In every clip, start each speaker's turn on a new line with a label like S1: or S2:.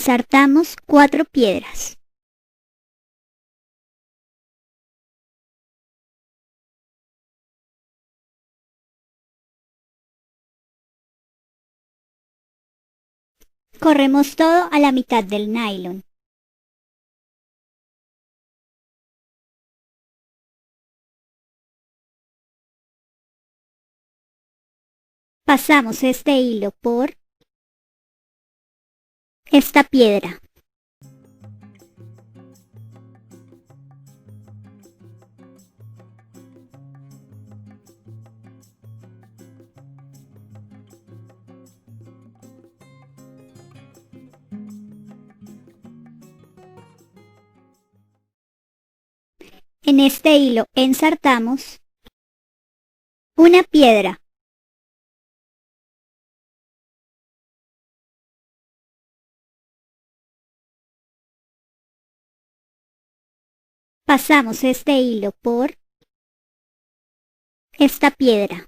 S1: Ensartamos 4 piedras. Corremos todo a la mitad del nylon. Pasamos este hilo por esta piedra. En este hilo ensartamos una piedra. Pasamos este hilo por esta piedra.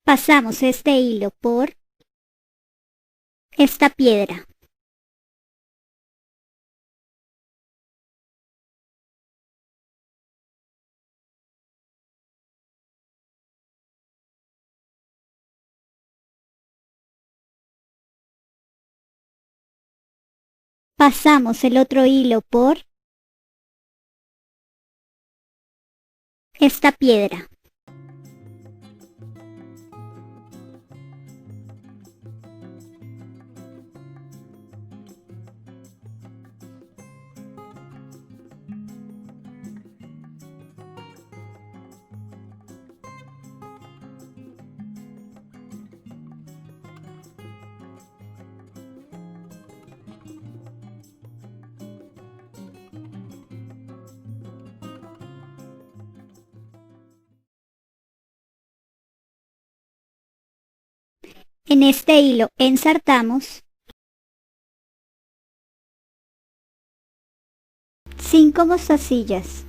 S1: Pasamos este hilo por esta piedra. Pasamos el otro hilo por esta piedra. En este hilo ensartamos 5 mostacillas.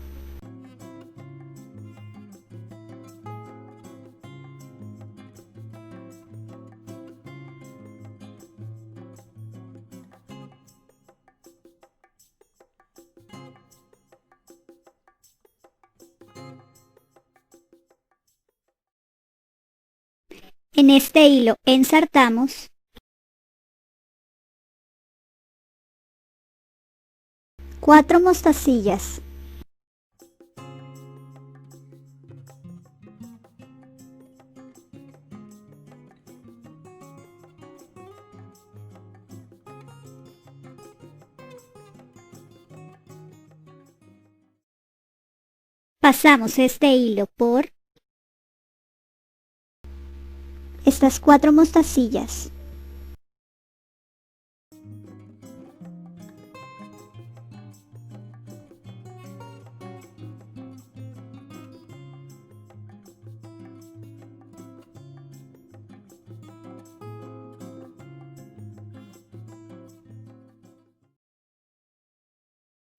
S1: En este hilo ensartamos 4 mostacillas. Pasamos este hilo por estas 4 mostacillas.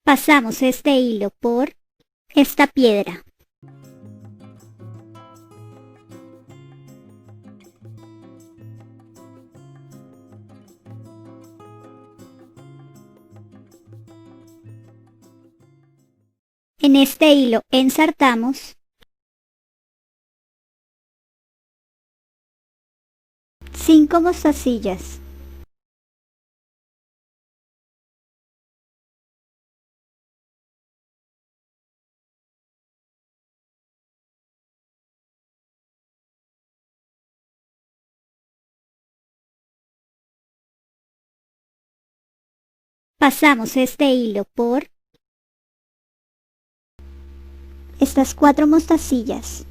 S1: Pasamos este hilo por esta piedra. En este hilo ensartamos 5 mostacillas. Pasamos este hilo por estas 4 mostacillas.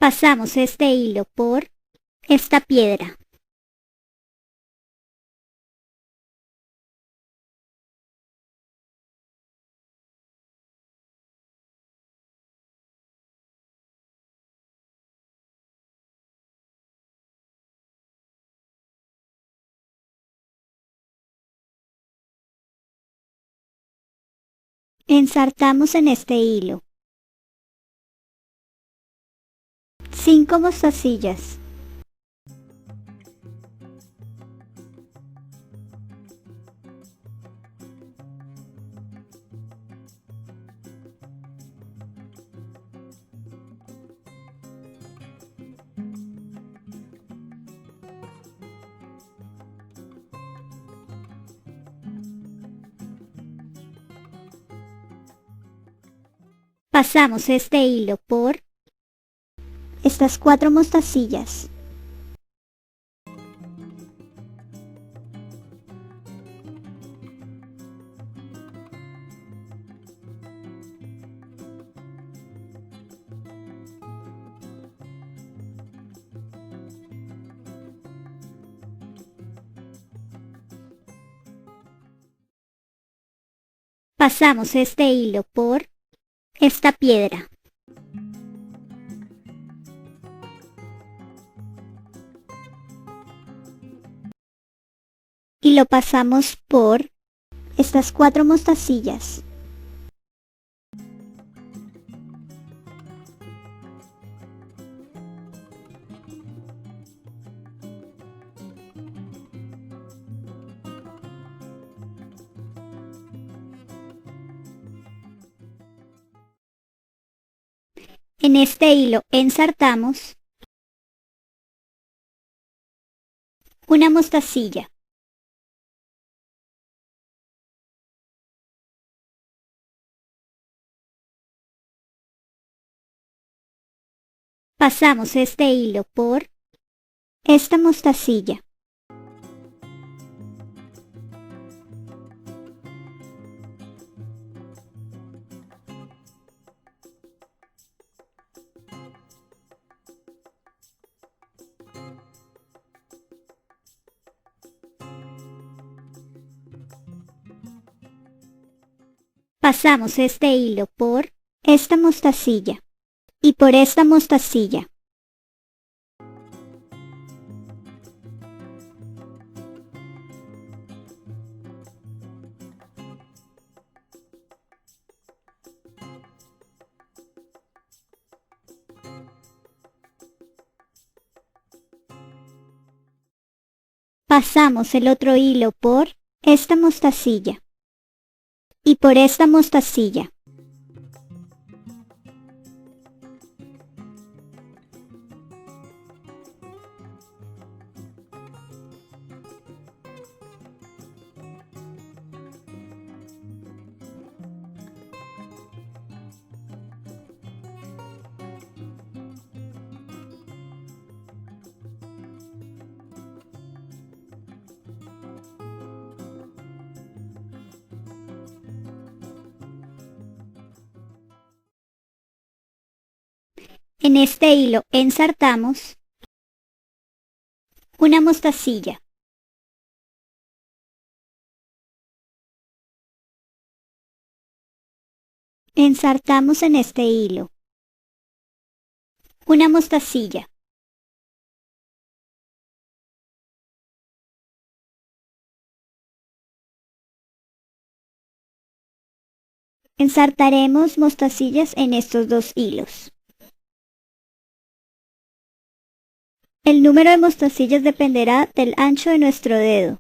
S1: Pasamos este hilo por esta piedra. Ensartamos en este hilo 5 mostacillas. Pasamos este hilo por estas 4 mostacillas. Pasamos este hilo por esta piedra. Y lo pasamos por estas 4 mostacillas. En este hilo ensartamos una mostacilla. Pasamos este hilo por esta mostacilla. Pasamos este hilo por esta mostacilla y por esta mostacilla. Pasamos el otro hilo por esta mostacilla y por esta mostacilla. En este hilo ensartamos una mostacilla. Ensartamos en este hilo una mostacilla. Ensartaremos mostacillas en estos 2 hilos. El número de mostacillas dependerá del ancho de nuestro dedo.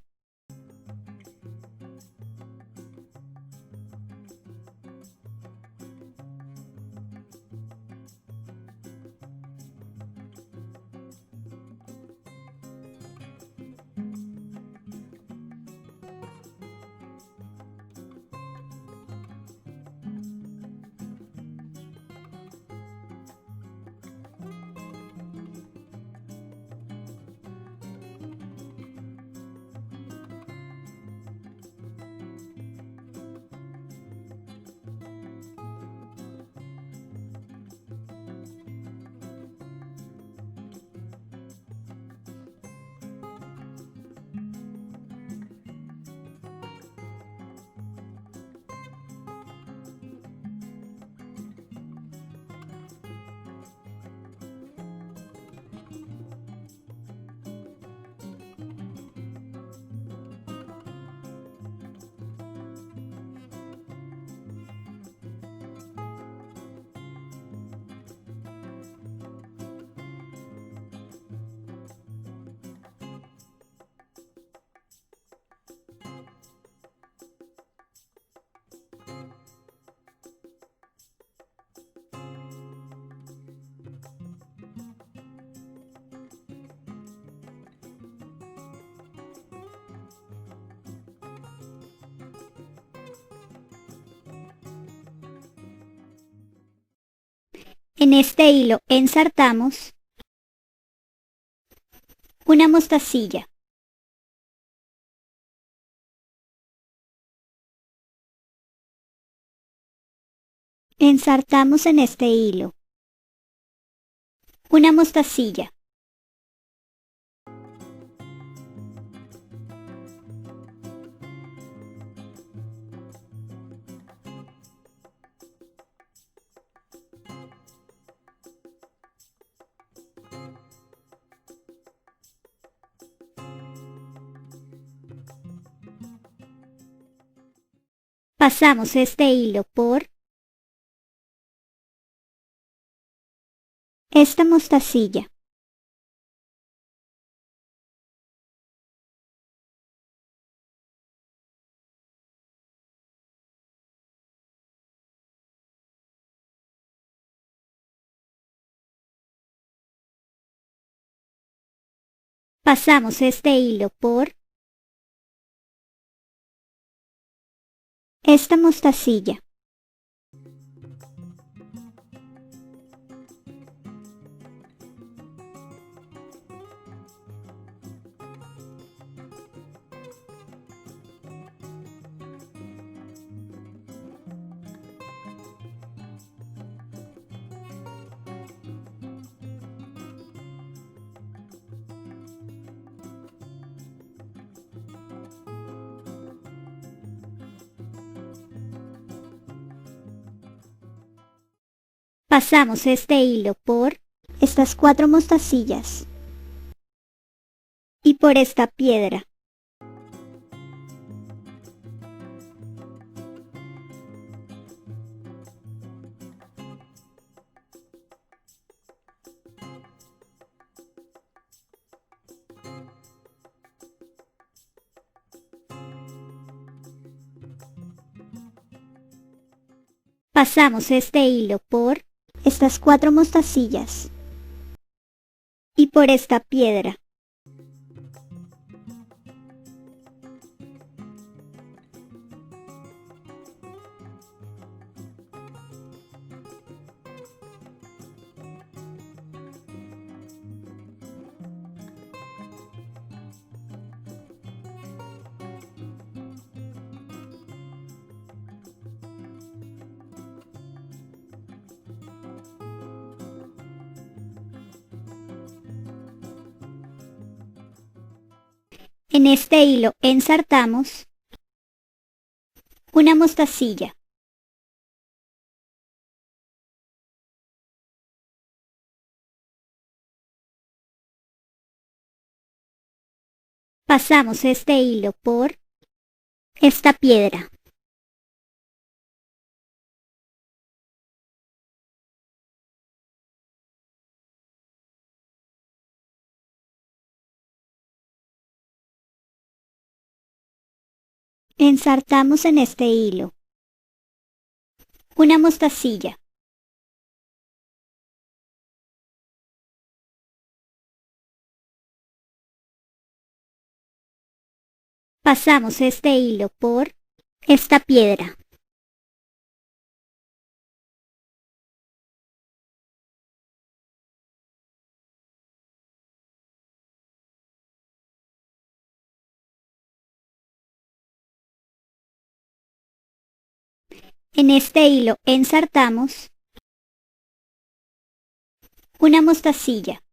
S1: En este hilo ensartamos una mostacilla. Ensartamos en este hilo una mostacilla. Pasamos este hilo por esta mostacilla. Pasamos este hilo por esta mostacilla. Pasamos este hilo por estas 4 mostacillas y por esta piedra. Pasamos este hilo por estas 4 mostacillas y por esta piedra. En este hilo ensartamos una mostacilla. Pasamos este hilo por esta piedra. Ensartamos en este hilo una mostacilla. Pasamos este hilo por esta piedra. En este hilo ensartamos una mostacilla.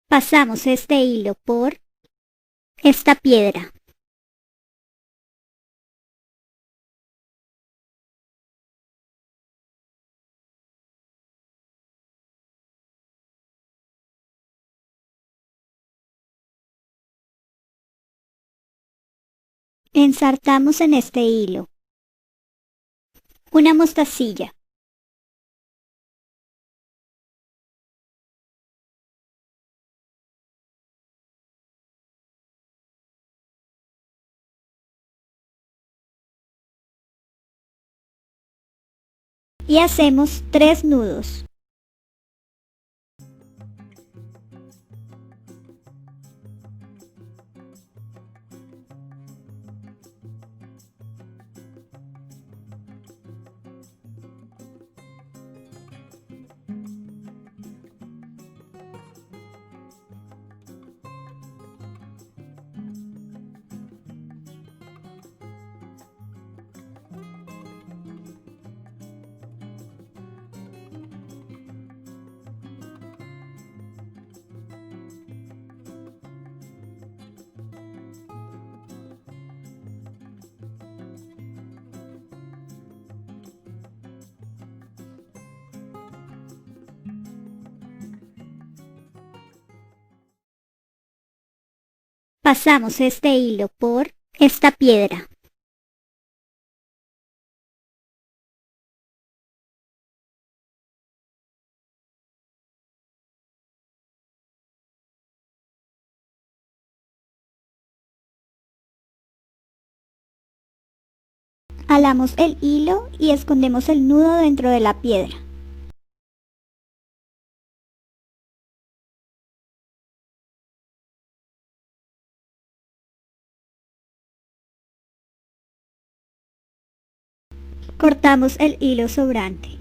S1: Pasamos este hilo por esta piedra. Ensartamos en este hilo una mostacilla. Y hacemos 3 nudos. Pasamos este hilo por esta piedra. Alamos el hilo y escondemos el nudo dentro de la piedra. Cortamos el hilo sobrante.